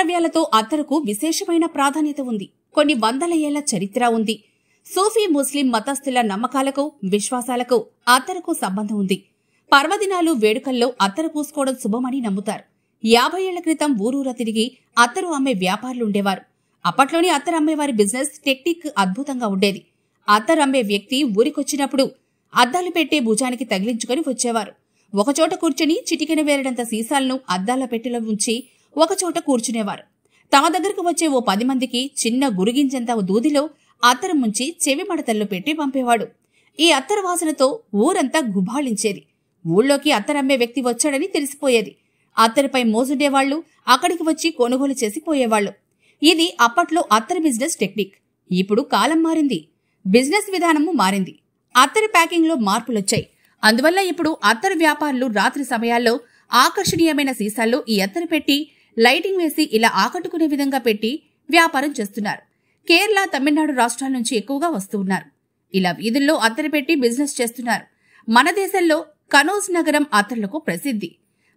ద్రవ్యాలతో అత్తరుకు విశేషమైన ప్రాధాన్యత ఉంది. కొన్ని వందల ఏళ్ల చరిత్ర ఉంది. సూఫీ ముస్లిం మతస్థుల నమ్మకాలకు, విశ్వాసాలకు అత్తరుకు సంబంధం ఉంది. పర్వదినాలు, వేడుకల్లో అత్తరు పూసుకోవడం శుభమని నమ్ముతారు. 50 ఏళ్ల క్రితం ఊరూరా తిరిగి అత్తరు అమ్మే వ్యాపారులుండేవారు. అప్పట్లోని అత్తరు అమ్మేవారి బిజినెస్ టెక్నిక్ అద్భుతంగా ఉండేది. అత్తరు అమ్మే వ్యక్తి ఊరికొచ్చినప్పుడు అద్దాలు పెట్టే భుజానికి తగిలించుకొని వచ్చేవారు. ఒకచోట కూర్చుని చిటికెన వేరడంత సీసాలను అద్దాల పెట్టెలో ఉంచి ఒకచోట కూర్చునేవారు. తమ దగ్గరకు వచ్చే ఓ 10 మందికి చిన్న గురిగింజంత దూదిలో అత్తరు ముంచి చెవి మడతల్లో పెట్టి పంపేవాడు. ఈ అత్తరు వాసనతో ఊరంతా గుబాళించేది. ఊళ్ళోకి అత్తరమ్మే వ్యక్తి వచ్చాడని తెలిసిపోయేది. అత్తరుపై మోజుండేవాళ్లు అక్కడికి వచ్చి కొనుగోలు చేసి పోయేవాళ్లు. ఇది అప్పట్లో అత్తరు బిజినెస్ టెక్నిక్. ఇప్పుడు కాలం మారింది, బిజినెస్ విధానము మారింది. అత్తరు ప్యాకింగ్లో మార్పులొచ్చాయి. అందువల్ల ఇప్పుడు అత్తరు వ్యాపారులు రాత్రి సమయాల్లో ఆకర్షణీయమైన సీసాల్లో ఈ అత్తరు పెట్టి లైటింగ్ వేసి ఇలా ఆకట్టుకునే విధంగా పెట్టి వ్యాపారం చేస్తున్నారు. కేరళ, తమిళనాడు రాష్ట్రాల నుంచి ఎక్కువగా వస్తూ ఉన్నారు. ఇలా వీధుల్లో అత్తరు పెట్టి బిజినెస్ చేస్తున్నారు. మన దేశంలో కనౌజ్ నగరం అత్తర్లకు ప్రసిద్ధి.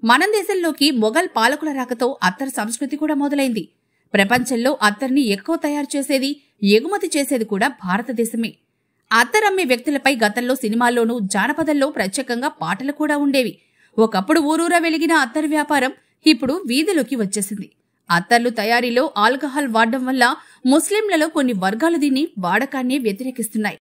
మన దేశంలోకి మొఘల్ పాలకుల రాకతో అత్తరు సంస్కృతి కూడా మొదలైంది. ప్రపంచంలో అత్తర్ని ఎక్కువ తయారు చేసేది, ఎగుమతి చేసేది కూడా భారతదేశమే. అత్తరమ్మే వ్యక్తులపై గతంలో సినిమాల్లోనూ, జానపదంలో ప్రత్యేకంగా పాటలు కూడా ఉండేవి. ఒకప్పుడు ఊరూరా వెలిగిన అత్తరు వ్యాపారం ఇప్పుడు వీధిలోకి వచ్చేసింది. అత్తర్లు తయారీలో ఆల్కహాల్ వాడడం వల్ల ముస్లింలలో కొన్ని వర్గాలు దీన్ని వాడకాన్ని వ్యతిరేకిస్తున్నాయి.